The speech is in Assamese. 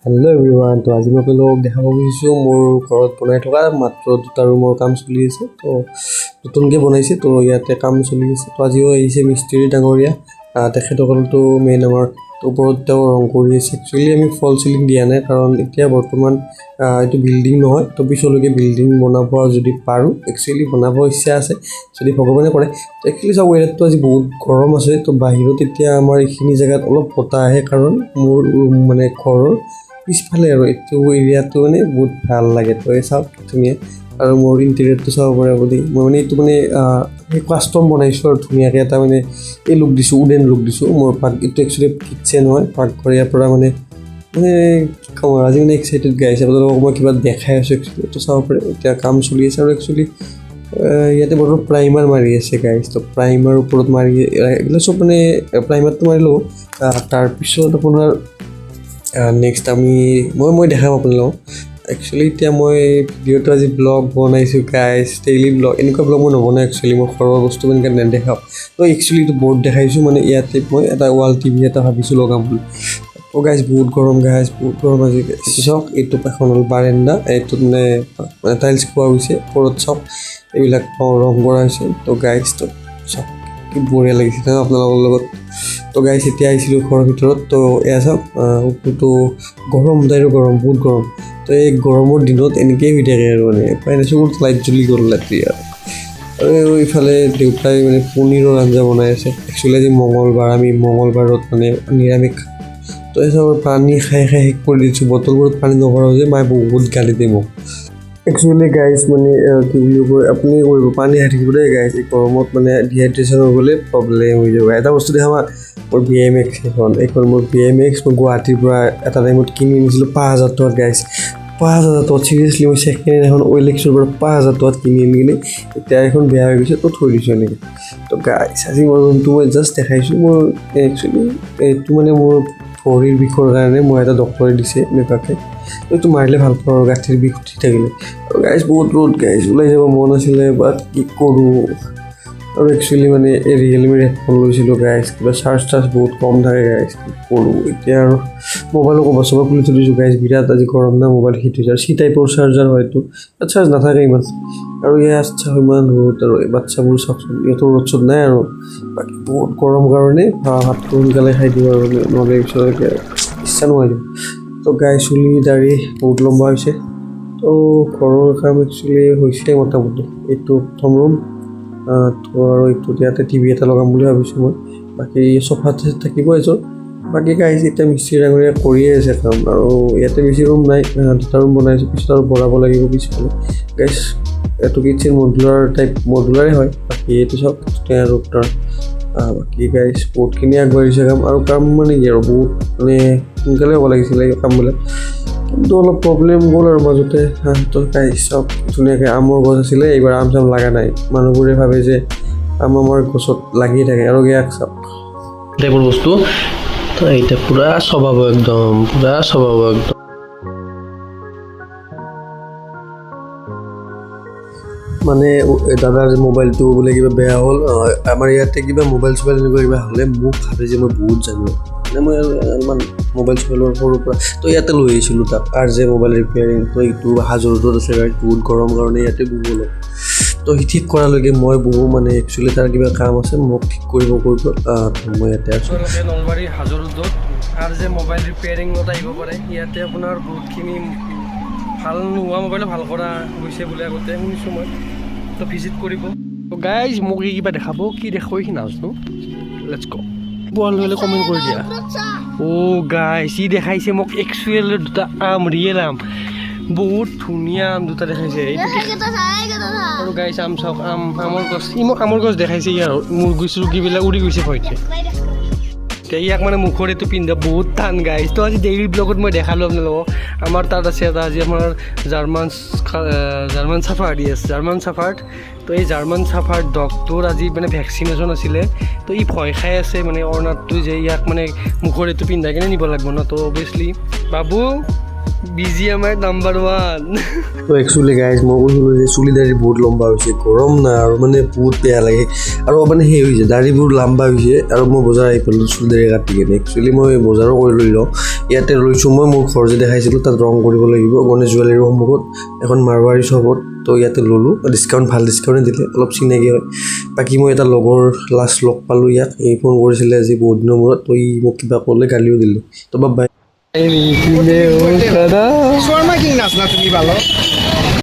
হেল্ল' এভৰিৱান, তো আজি মই আপোনালোকক দেখাব খুজিছোঁ মোৰ ঘৰত বনাই থকা মাত্ৰ দুটা ৰুমৰ কাম চলি আছে। তো নতুনকৈ বনাইছে, তো ইয়াতে কাম চলি আছে। তো আজিও আহিছে মিস্ত্ৰী ডাঙৰীয়া, তেখেতসকলতো মেইন আমাৰ ওপৰত তেওঁ ৰং কৰি আছে। একচুৱেলি আমি ফল চিলিং দিয়া নাই, কাৰণ এতিয়া বৰ্তমান এইটো বিল্ডিং নহয়। তো পিছলৈকে বিল্ডিং বনাব যদি পাৰোঁ, একচুৱেলি বনাব ইচ্ছা আছে যদি ভগৱানে কৰে। তো একচুৱেলি চাব, ইয়াততো আজি বহুত গৰম আছে। তো বাহিৰত এতিয়া আমাৰ এইখিনি জেগাত অলপ বতাহ আহে, কাৰণ মোৰ মানে ঘৰৰ পিছফালে আৰু এইটো এৰিয়াটো মানে বহুত ভাল লাগে। তো এই চাওক ধুনীয়া, আৰু মোৰ ইণ্টেৰিয়ৰটো চাব পাৰে আপুনি। মই মানে এইটো মানে কাষ্টম বনাইছোঁ আৰু ধুনীয়াকৈ এটা মানে এই লুক দিছোঁ, উডেন লুক দিছোঁ। মোৰ এইটো একচুৱেলি কিটচেন হয়, পাকঘৰ। ইয়াৰ পৰা মানে কি ক'ম আৰু, আজি মানে এক্সাইটেড গাইছ। আপোনালোকক মই কিবা দেখাই আছোঁ একচুৱেলি, এইটো চাব পাৰে। এতিয়া কাম চলি আছে আৰু একচুৱেলি ইয়াতে বৰ্তমান প্ৰাইমাৰ মাৰি আছে গাইছ। তো প্ৰাইমাৰ ওপৰত মাৰি এইবিলাক চব মানে প্ৰাইমাৰটো মাৰিলোঁ। তাৰপিছত আপোনাৰ নেক্সট মই দেখাম আপোনালোকক। একচুৱেলি এতিয়া মই ভিডিঅ'টো আজি ব্লগ বনাইছোঁ গাইছ, ডেইলি ব্লগ। এনেকুৱা ব্লগ মই নবনাওঁ একচুৱেলি, মই ঘৰৰ বস্তু এনেকৈ নেদেখাওঁ। তো একচুৱেলি এইটো বৰ্ড দেখাইছোঁ, মানে ইয়াতে মই এটা ৱাল টিভি এটা ভাবিছোঁ লগাম বুলি। তো গাইছ বহুত গৰম গাইছ, বহুত গৰম আজি। চাওক, এইটো এখন হ'ল বাৰেণ্ডা, এইটোত মানে টাইলছ খোৱা হৈছে। ওপৰত চাওক এইবিলাক ৰং কৰা হৈছে। তো গাইছ তো চাওক কি বঢ়িয়া লাগিছে আপোনালোকৰ লগত। তো গাইছ এতিয়া আহিছিলোঁ ঘৰৰ ভিতৰত। তো এয়া চাওক, ওপৰতো গৰম, তাইৰো গৰম, বহুত গৰম। তো এই গৰমৰ দিনত এনেকৈয়ে হৈ থাকে আৰু মানে উপায় নাই, চকুত লাইট জ্বলি গ'ল ৰাতি। আৰু ইফালে দেউতাই মানে পনীৰৰ আঞ্জা বনাই আছে। একচুৱেলি আজি মঙলবাৰ, আমি মঙলবাৰত মানে নিৰামিষ। তো এই চাওক পানী খাই শেষ কৰি দিছোঁ, বটলবোৰত পানী নভৰাওঁ যে মায়ে বহুত গালি দিয়ে মোক। একচুৱেলি গাইজ মানে কি বুলি কয়, আপুনি কৰিব পানী খাই থাকিব দেই গাইজ। এই গৰমত মানে ডিহাইড্ৰেশ্যন হৈ গ'লে প্ৰব্লেম হৈ যাব। এটা বস্তু দেখা, মোৰ BMX এইখন মোৰ BMX মই গুৱাহাটীৰ পৰা এটা টাইমত কিনি আনিছিলোঁ 5,000 টকাত গাইজ। 5,000 টকাত চিৰিয়াছলি মই ছেকেণ্ড হেণ্ড এখন OLXৰ পৰা 5,000 টকাত কিনি আনি কিনে এতিয়া এখন বেয়া হৈ গৈছে। তো থৈ দিছোঁ এনেকৈ। তো গাইজ আজি মই ৰুমটো মই জাষ্ট দেখাইছোঁ। মোৰ একচুৱেলি এইটো মানে মোৰ ভৰিৰ বিষৰ কাৰণে মই এটা ডক্টৰে দিছে এনেকুৱাকৈ। এইটো মাৰিলে ভাল পাওঁ আৰু গাঁঠিৰ বিষ উঠি থাকিলে। আৰু গাইজ বহুত ৰ'দ গাইজ, ওলাই যাব মন আছিলে, বাট কি কৰোঁ। আৰু একচুৱেলি মানে এই ৰিয়েলমিৰ হেডফোন লৈছিলোঁ গাইজ, কিবা চাৰ্জ বহুত কম থাকে গাইজ, কি কৰোঁ এতিয়া। আৰু মোবাইলো ক'ৰবাত চব খুলি থৈ দিছোঁ গাইজ, বিৰাট আজি গৰম না, মোবাইল হিট হৈছে। আৰু C টাইপৰ চাৰ্জাৰ হয়তো, তাত চাৰ্জ নাথাকে ইমান। আৰু ইয়াৰ আচ্ছা ইমান ৰ'দ, আৰু এই বাচ্ছাবোৰ চাওকচোন, ইহঁতৰ ৰ'দ চ'দ নাই। আৰু বাকী বহুত গৰম কাৰণে ভাতটো সোনকালে খাই দিওঁ, আৰু নহ'লে পিছলৈকে ইচ্ছা নোহোৱা যাব। তো গাই চুলি দাড়ি বহুত লম্বা হৈছে। তো ঘৰৰ কাম একচুৱেলি হৈছে মোটামুটি। এইটো প্ৰথম ৰুম। তো আৰু এইটোত ইয়াতে TV এটা লগাম বুলি ভাবিছোঁ মই। বাকী চফাত থাকিব এযোৰ। বাকী গাইজ এতিয়া মিস্ত্ৰী ডাঙৰীয়া কৰিয়ে আছে কাম। আৰু ইয়াতে বেছি ৰুম নাই, দুটা ৰুম বনাইছোঁ, পিছত আৰু বঢ়াব লাগিব পিছফালে গাইজ। এইটো কিটচেন মডুলাৰে হয়। বাকী এইটো চাওক আৰু তাৰ বাকী গাইজ বহুতখিনি আগবাঢ়িছে কাম। আৰু কাম মানে কি আৰু বহুত মানে সোনকালে হ'ব লাগিছিলে এই কামবিলাক, কিন্তু অলপ প্ৰব্লেম গ'ল আৰু মাজতে। তো গাইজ চাওক ধুনীয়াকৈ আমৰ গছ আছিলে, এইবাৰ আম চাম লগা নাই। মানুহবোৰে ভাবে যে আমাৰ গছত লাগিয়ে থাকে। আৰু ইয়াক চাওক টাইপৰ বস্তু, তো এতিয়া পূৰা চবাব একদম, পূৰা চবাব একদম। মানে দাদাৰ মোবাইলটো বোলে কিবা বেয়া হ'ল। আমাৰ ইয়াতে কিবা মোবাইল চোবাইল এনেকুৱা কিবা হ'লে মোক ভাবে যে মই বহুত জানো, মানে মই অলপমান মোবাইল চোবাইলৰ সৰুৰ পৰা। তো ইয়াতে লৈ আহিছিলোঁ তাক, RJ মোবাইল ৰিপেয়াৰিং। তো এইটো হাজোৰ ৰোডত আছে গাড়ী, বহুত গৰম কাৰণে ইয়াতে বহো অলপ। তো সি ঠিক কৰালৈকে মই বহোঁ, মানে একচুৱেলি তাৰ কিবা কাম আছে, মোক ঠিক কৰিব। মই ইয়াতে আছোঁ। নলবাৰী হাজোৰ ৰোডত RJ মোবাইল ৰিপেয়াৰিঙত আহিব পাৰে। ইয়াতে আপোনাৰ বহুতখিনি ভাল নোহোৱা মোবাইলো ভাল কৰা গৈছে বোলে আগতে শুনিছোঁ মই। তো ভিজিট কৰিব। তো গাইজ মোক কিবা দেখাব, কি দেখাব সি নাজানো। লেটছ গ'। বল হ'লে কমেণ্ট কৰি দিয়া। গাইজ ই দেখাইছে মোক একচুৱেলি দুটা আম, ৰিয়েল আম, বহুত ধুনীয়া আম দুটা দেখাইছে। আৰু গাইজ আম চাওক, আমৰ গছ। ই মোক আমৰ গছ দেখাইছে। ইয়াৰ মুৰ্গী চুৰ্গীবিলাক উৰি গৈছে ভয়তে। ইয়াক মানে মুখৰ এইটো পিন্ধা বহুত টান গাইজ। তো আজি ডেইলি ব্লগত মই দেখালোঁ আপোনালোকক। আমাৰ তাত আছে এটা আজি আমাৰ জাৰ্মান চাফাৰ্ড আছে, জাৰ্মান চাফাৰ্ড। তো এই জাৰ্মান চাফাৰ্ড ডগটোৰ আজি মানে ভেকচিনেশ্যন আছিলে। তো ই ভয় খাই আছে, মানে অৰ্ণাতটো যে ইয়াক মানে মুখৰ এইটো পিন্ধাই কিনে নিব লাগিব ন। তো অভিয়াছলি বাবু BGMI নাম্বাৰ 1 তো একচুৱেলি গাইজ মই কৈছিলোঁ যে চুলি দাড়ি বহুত লম্বা হৈছে গৰম না আৰু মানে বহুত বেয়া লাগে আৰু মানে সেই হৈছে দাড়িবোৰ লম্বা হৈছে আৰু মই বজাৰ আহি পালোঁ চুলি দাড়ি কাটি কিনে একচুৱেলি মই বজাৰো কৰি লৈ লওঁ ইয়াতে লৈছোঁ মই মোৰ ঘৰ যে দেখাইছিলোঁ তাত ৰং কৰিব লাগিব গণেশ জুৱেলাৰীৰ সন্মুখত এখন মাৰৱাৰী শ্বপত তো ইয়াতে ল'লোঁ ডিছকাউণ্ট ভাল ডিছকাউণ্টে দিলে অলপ চিনাকি হয় বাকী মই এটা লগৰ লাষ্ট লগ পালোঁ ইয়াক এই ফোন কৰিছিলে আজি বহুত দিনৰ মূৰত তো ই মোক কিবা ক'লে গালিও দিলে তো বাই শৰ্মা কিং নাচনা তুমি ভালো